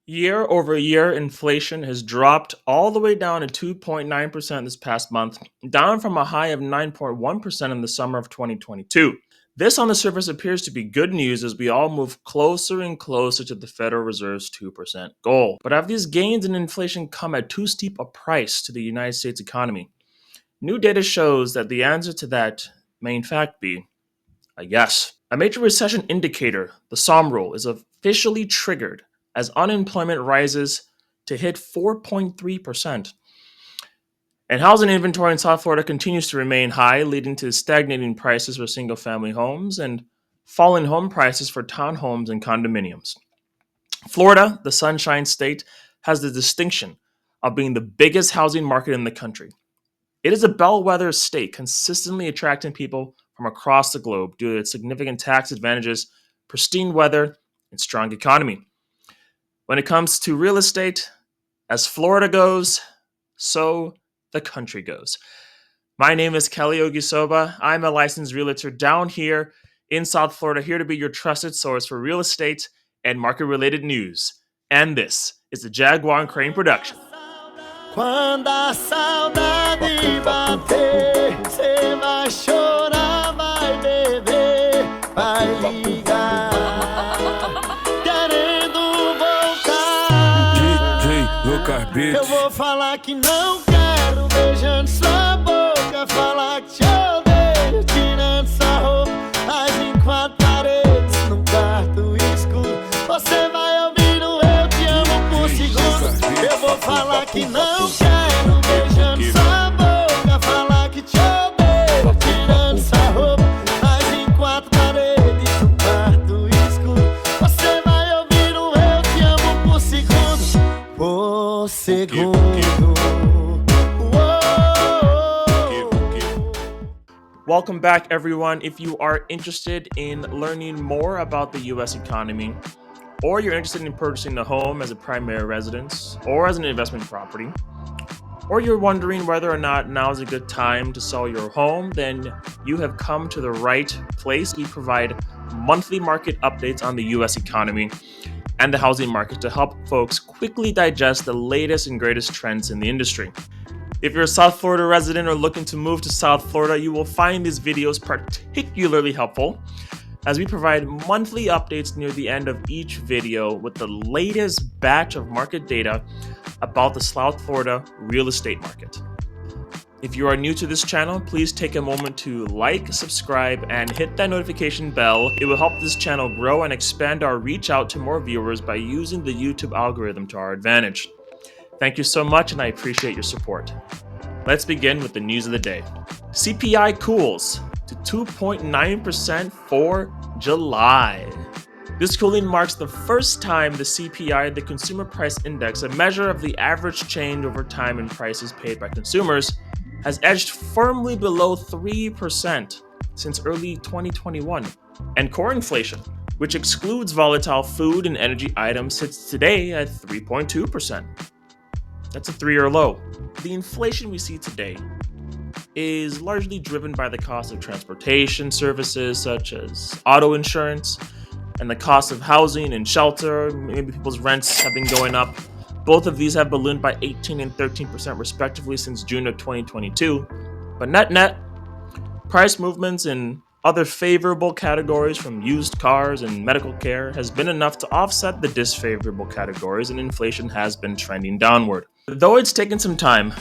Year over year, inflation has dropped all the way down to 2.9% this past month, down from a high of 9.1% in the summer of 2022. This on the surface appears to be good news as we all move closer and closer to the Federal Reserve's 2% goal. But have these gains in inflation come at too steep a price to the United States economy? New data shows that the answer to that may in fact be a yes. A major recession indicator, the SOM rule, is officially triggered as unemployment rises to hit 4.3%. And housing inventory in South Florida continues to remain high, leading to stagnating prices for single family homes and falling home prices for townhomes and condominiums. Florida, the Sunshine State, has the distinction of being the biggest housing market in the country. It is a bellwether state, consistently attracting people from across the globe due to its significant tax advantages, pristine weather, and strong economy. When it comes to real estate, as Florida goes, so the country goes. My name is Kelly Ogisoba. I'm a licensed realtor down here in South Florida, here to be your trusted source for real estate and market-related news. And this is the Jaguar and Crane production. Quando a saudade bater, cê vai chorar, vai beber, vai ligar, querendo voltar. DJ Lucas Beats. Eu vou falar que não quero, beijando sua boca, falar que te odeio, tirando sua roupa, mas em quatro paredes, num quarto escuro, você vai ouvir o eu te amo por segundos. Eu vou falar que não quero, beijando sua boca, falar que te odeio, tirando sua roupa, mas em quatro paredes, num quarto escuro, você vai ouvir o eu te amo por segundos. Por segundo. Welcome back, everyone. If you are interested in learning more about the U.S. economy, or you're interested in purchasing a home as a primary residence or as an investment property, or you're wondering whether or not now is a good time to sell your home, then you have come to the right place. We provide monthly market updates on the U.S. economy and the housing market to help folks quickly digest the latest and greatest trends in the industry. If you're a South Florida resident or looking to move to South Florida, you will find these videos particularly helpful as we provide monthly updates near the end of each video with the latest batch of market data about the South Florida real estate market. If you are new to this channel, please take a moment to like, subscribe, and hit that notification bell. It will help this channel grow and expand our reach out to more viewers by using the YouTube algorithm to our advantage. Thank you so much, and I appreciate your support. Let's begin with the news of the day. CPI cools to 2.9% for July. This cooling marks the first time the CPI, the Consumer Price Index, a measure of the average change over time in prices paid by consumers, has edged firmly below 3% since early 2021. And core inflation, which excludes volatile food and energy items, sits today at 3.2%. That's a 3-year low. The inflation we see today is largely driven by the cost of transportation services such as auto insurance and the cost of housing and shelter. Maybe people's rents have been going up. Both of these have ballooned by 18 and 13% respectively since June of 2022. But net, price movements in other favorable categories from used cars and medical care has been enough to offset the disfavorable categories, and inflation has been trending downward. Though it's taken some time,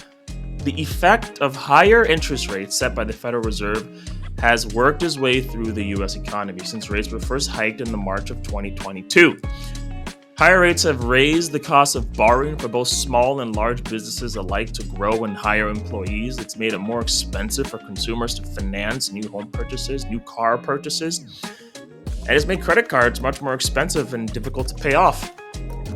the effect of higher interest rates set by the Federal Reserve has worked its way through the U.S. economy since rates were first hiked in the March of 2022. Higher rates have raised the cost of borrowing for both small and large businesses alike to grow and hire employees. It's made it more expensive for consumers to finance new home purchases, new car purchases, and it's made credit cards much more expensive and difficult to pay off.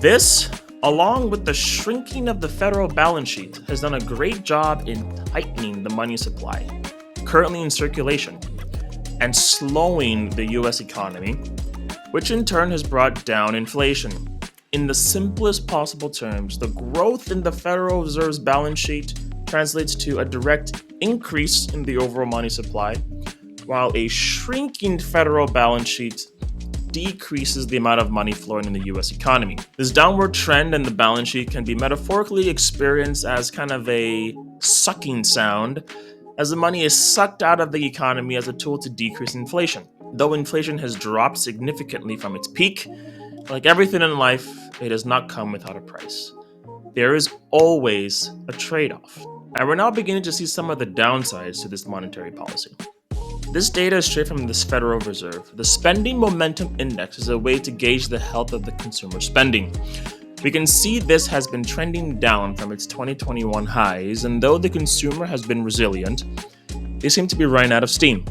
This, along with the shrinking of the federal balance sheet, has done a great job in tightening the money supply currently in circulation and slowing the U.S. economy, which in turn has brought down inflation. In the simplest possible terms, the growth in the Federal Reserve's balance sheet translates to a direct increase in the overall money supply, while a shrinking federal balance sheet decreases the amount of money flowing in the US economy. This downward trend in the balance sheet can be metaphorically experienced as kind of a sucking sound, as the money is sucked out of the economy as a tool to decrease inflation. Though inflation has dropped significantly from its peak, like everything in life, it does not come without a price. There is always a trade-off. And we're now beginning to see some of the downsides to this monetary policy. This data is straight from the Federal Reserve. The Spending Momentum Index is a way to gauge the health of the consumer spending. We can see this has been trending down from its 2021 highs, and though the consumer has been resilient, they seem to be running out of steam.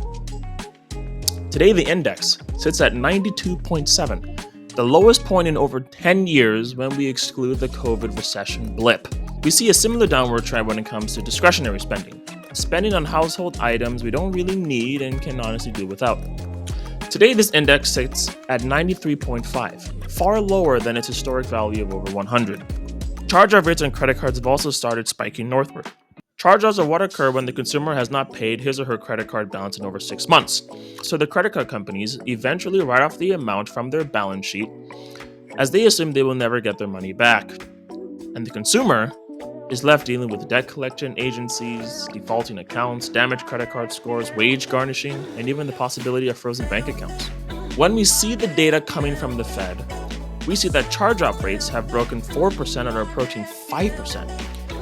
Today, the index sits at 92.7, the lowest point in over 10 years when we exclude the COVID recession blip. We see a similar downward trend when it comes to discretionary spending on household items we don't really need and can honestly do without. Today, this index sits at 93.5, far lower than its historic value of over 100. Charge-off rates on credit cards have also started spiking northward. Charge-offs are what occur when the consumer has not paid his or her credit card balance in over 6 months. So the credit card companies eventually write off the amount from their balance sheet as they assume they will never get their money back. And the consumer is left dealing with debt collection agencies, defaulting accounts, damaged credit card scores, wage garnishing, and even the possibility of frozen bank accounts. When we see the data coming from the Fed, we see that charge-off rates have broken 4% and are approaching 5%.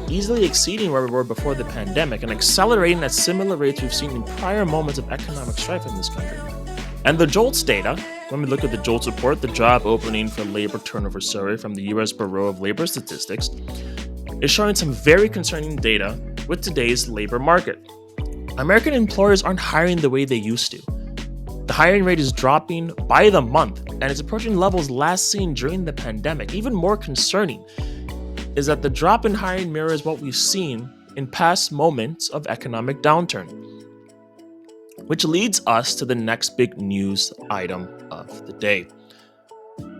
Easily exceeding where we were before the pandemic and accelerating at similar rates we've seen in prior moments of economic strife in this country. And the JOLTS data, when we look at the JOLTS report, the job opening for labor turnover survey from the U.S. Bureau of Labor Statistics, is showing some very concerning data with today's labor market. American employers aren't hiring the way they used to. The hiring rate is dropping by the month, and it's approaching levels last seen during the pandemic. Even more concerning is that the drop in hiring mirrors what we've seen in past moments of economic downturn. Which leads us to the next big news item of the day.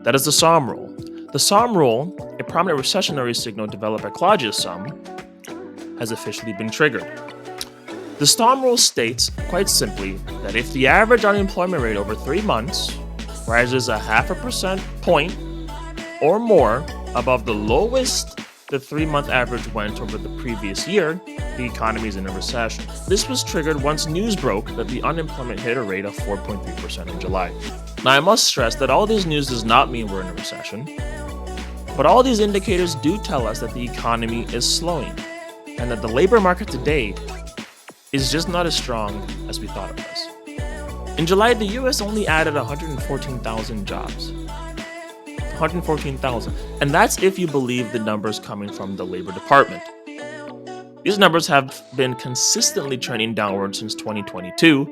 That is the SOM rule. The SOM rule, a prominent recessionary signal developed by Claudius Sohm, has officially been triggered. The SOM rule states, quite simply, that if the average unemployment rate over 3 months rises 0.5% point or more above the lowest the 3-month average went over the previous year, the economy is in a recession. This was triggered once news broke that the unemployment hit a rate of 4.3% in July. Now, I must stress that all this news does not mean we're in a recession, but all these indicators do tell us that the economy is slowing and that the labor market today is just not as strong as we thought it was. In July, the US only added 114,000 jobs. 114,000. And that's if you believe the numbers coming from the Labor Department. These numbers have been consistently trending downward since 2022,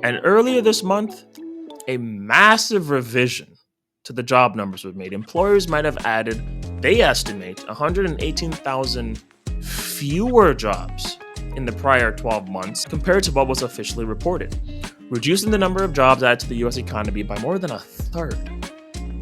and earlier this month, a massive revision to the job numbers was made. Employers might have added, they estimate, 118,000 fewer jobs in the prior 12 months compared to what was officially reported, reducing the number of jobs added to the US economy by more than a third,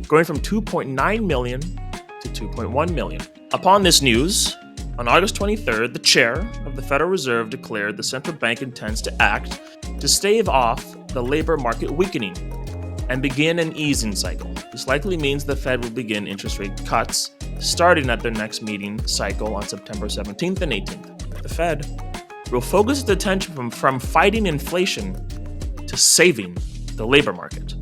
going from 2.9 million to 2.1 million. Upon this news, on August 23rd, the chair of the Federal Reserve declared the central bank intends to act to stave off the labor market weakening and begin an easing cycle. This likely means the Fed will begin interest rate cuts starting at their next meeting cycle on September 17th and 18th. The Fed will focus its attention from fighting inflation to saving the labor market.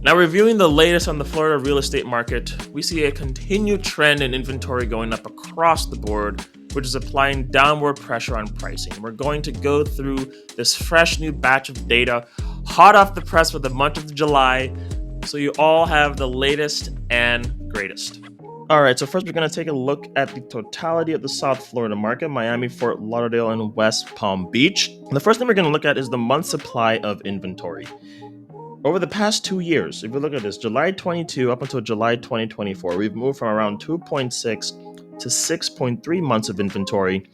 Now, reviewing the latest on the Florida real estate market, we see a continued trend in inventory going up across the board, which is applying downward pressure on pricing. We're going to go through this fresh new batch of data, hot off the press for the month of July, so you all have the latest and greatest. All right, so first we're going to take a look at the totality of the South Florida market, Miami, Fort Lauderdale, and West Palm Beach. And the first thing we're going to look at is the month supply of inventory. Over the past 2 years, if we look at this, July 22 up until July 2024, we've moved from around 2.6 to 6.3 months of inventory.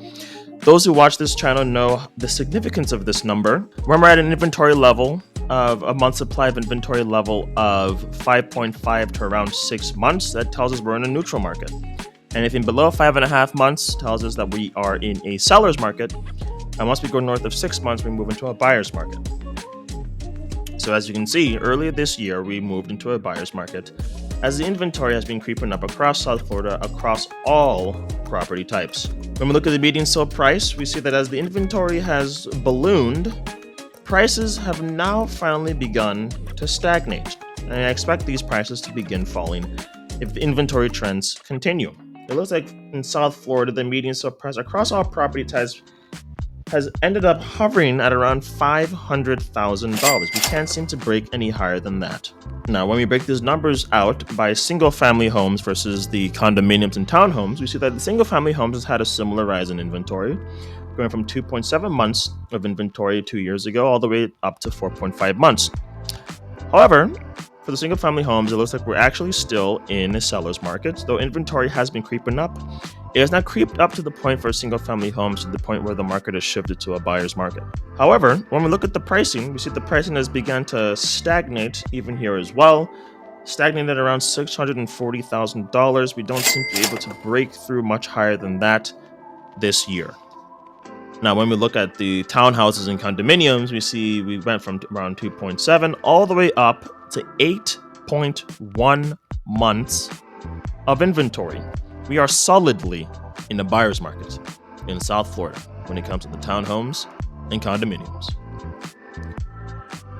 Those who watch this channel know the significance of this number. When we're at an inventory level of a month supply of inventory level of 5.5 to around 6 months, that tells us we're in a neutral market. Anything below 5.5 months tells us that we are in a seller's market. And once we go north of 6 months, we move into a buyer's market. So as you can see, earlier this year, we moved into a buyer's market as the inventory has been creeping up across South Florida across all property types. When we look at the median sale price, we see that as the inventory has ballooned, prices have now finally begun to stagnate. And I expect these prices to begin falling if the inventory trends continue. It looks like in South Florida, the median sale price across all property types has ended up hovering at around $500,000. We can't seem to break any higher than that. Now, when we break these numbers out by single-family homes versus the condominiums and townhomes, we see that the single-family homes has had a similar rise in inventory, going from 2.7 months of inventory 2 years ago all the way up to 4.5 months. However, for the single-family homes, it looks like we're actually still in a seller's market. Though inventory has been creeping up, it has not creeped up to the point for single-family homes to the point where the market has shifted to a buyer's market. However, when we look at the pricing, we see the pricing has begun to stagnate even here as well, stagnated at around $640,000. We don't seem to be able to break through much higher than that this year. Now, when we look at the townhouses and condominiums, we see we went from around 2.7 all the way up to 8.1 months of inventory. We are solidly in the buyer's market in South Florida when it comes to the townhomes and condominiums.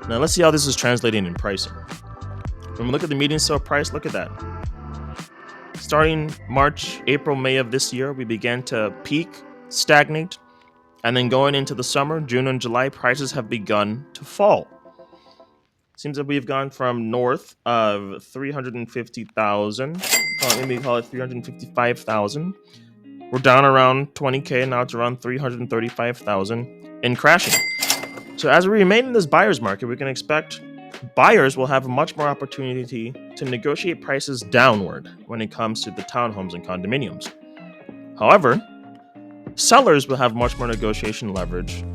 Now, let's see how this is translating in pricing. When we look at the median sale price, look at that. Starting March, April, May of this year, we began to peak, stagnate, and then going into the summer, June and July, prices have begun to fall. Seems that we've gone from north of 350,000, maybe call it 355,000. We're down around 20K, now it's around 335,000 and crashing. So as we remain in this buyer's market, we can expect buyers will have much more opportunity to negotiate prices downward when it comes to the townhomes and condominiums. However, sellers will have much more negotiation leverage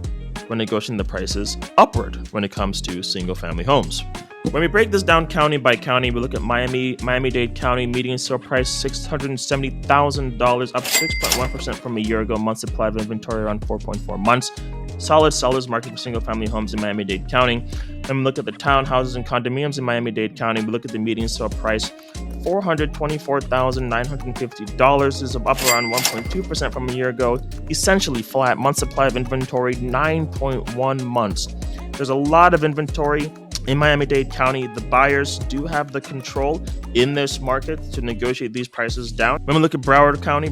when negotiating the prices upward when it comes to single-family homes. When we break this down county by county, we look at Miami-Dade County, median sale price $670,000, up 6.1% from a year ago. Month supply of inventory around 4.4 months. Solid seller's market for single-family homes in Miami-Dade County. When we look at the townhouses and condominiums in Miami-Dade County, we look at the median sale price $424,950. This is up around 1.2% from a year ago. Essentially flat. Month supply of inventory 9.1 months. There's a lot of inventory in Miami-Dade County. The buyers do have the control in this market to negotiate these prices down. When we look at Broward County,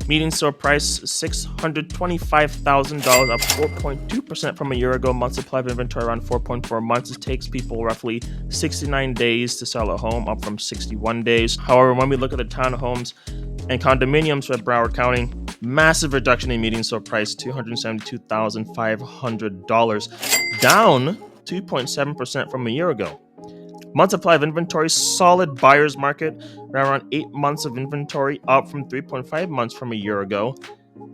median sale price $625,000, up 4.2% from a year ago. Month supply of inventory around 4.4 months. It takes people roughly 69 days to sell a home, up from 61 days. However, when we look at the townhomes and condominiums for Broward County, massive reduction in median sale price, $272,500, down 2.7% from a year ago. Month supply of inventory, solid buyer's market, around 8 months of inventory, up from 3.5 months from a year ago.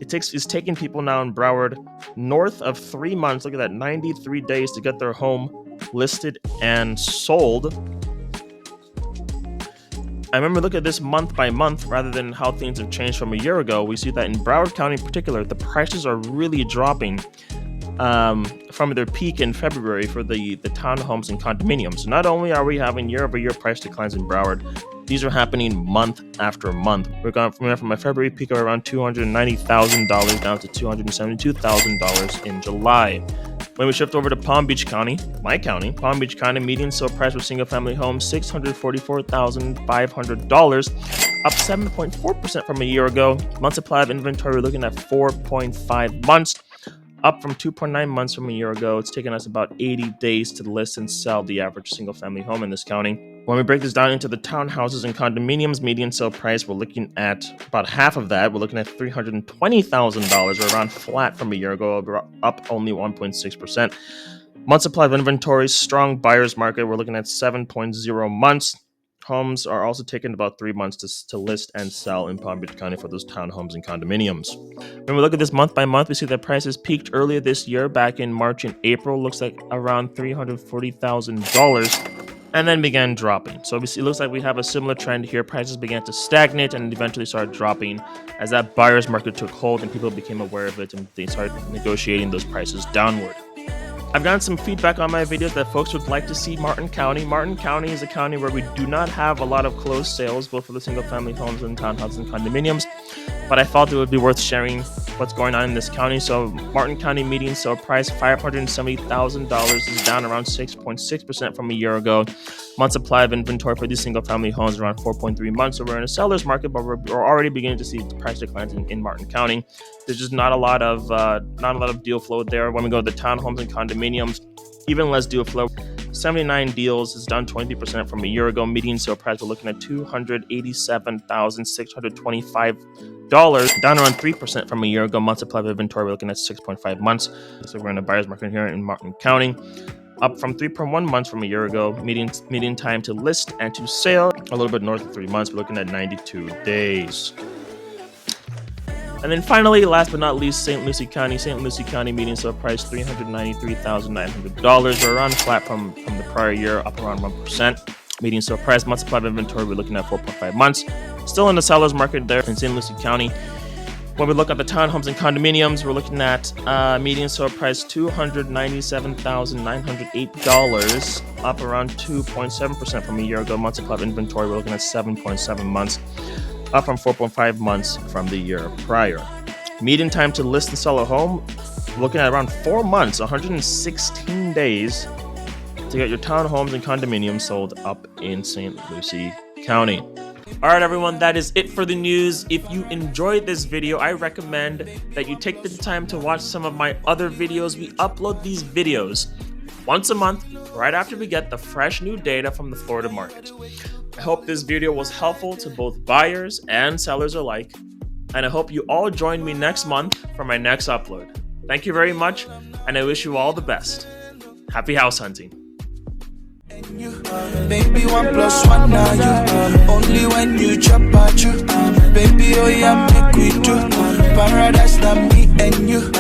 It's taking people now in Broward north of 3 months. Look at that, 93 days to get their home listed and sold. I remember look at this month by month rather than how things have changed from a year ago. We see that in Broward County in particular, the prices are really dropping from their peak in February for the townhomes and condominiums. So not only are we having year-over-year price declines in Broward, these are happening month after month. We're going from a February peak of around $290,000 down to $272,000 in July. When we shift over to Palm Beach County, my county, Palm Beach County, median sale price for single-family homes, $644,500, up 7.4% from a year ago. Month supply of inventory, we're looking at 4.5 months, up from 2.9 months from a year ago. It's taken us about 80 days to list and sell the average single-family home in this county. When we break this down into the townhouses and condominiums, median sale price, we're looking at about half of that. We're looking at $320,000, or around flat from a year ago, up only 1.6%. Month supply of inventory, strong buyer's market. We're looking at 7.0 months. Homes are also taking about 3 months to list and sell in Palm Beach County for those townhomes and condominiums. When we look at this month by month, we see that prices peaked earlier this year, back in March and April. Looks like around $340,000, and then began dropping. So it looks like we have a similar trend here. Prices began to stagnate and eventually started dropping as that buyer's market took hold and people became aware of it and they started negotiating those prices downward. I've gotten some feedback on my videos that folks would like to see Martin County. Martin County is a county where we do not have a lot of closed sales, both for the single-family homes and townhouses and condominiums, but I felt it would be worth sharing what's going on in this county. So Martin County median sale price $570,000 is down around 6.6% from a year ago. Month supply of inventory for these single-family homes around 4.3 months. So we're in a seller's market, but we're already beginning to see the price declines in Martin County. There's just not a lot of deal flow there. When we go to the townhomes and condominiums, even less deal flow. 79 deals is down 20% from a year ago. Median sale price, we're looking at $287,625, down around 3% from a year ago. Month supply of inventory, we're looking at 6.5 months. So we're in a buyer's market here in Martin County, up from 3.1 months from a year ago. Median time to list and to sale, a little bit north of 3 months. We're looking at 92 days. And then finally, last but not least, St. Lucie County. St. Lucie County median sale price $393,900. We're around flat from the prior year, up around 1%. Median sale price, month supply of inventory, we're looking at 4.5 months. Still in the seller's market there in St. Lucie County. When we look at the townhomes and condominiums, we're looking at median sale price $297,908, up around 2.7% from a year ago. Month supply of inventory, we're looking at 7.7 months. Up from 4.5 months from the year prior. Median time to list and sell a home, looking at around 4 months, 116 days to get your townhomes and condominiums sold up in St. Lucie County. All right, everyone, that is it for the news. If you enjoyed this video, I recommend that you take the time to watch some of my other videos. We upload these videos once a month, right after we get the fresh new data from the Florida market. I hope this video was helpful to both buyers and sellers alike, and I hope you all join me next month for my next upload. Thank you very much, and I wish you all the best. Happy house hunting. Baby, 1+1 now you only when you chop at you. Baby, oh yeah, make we do paradise, not me and you.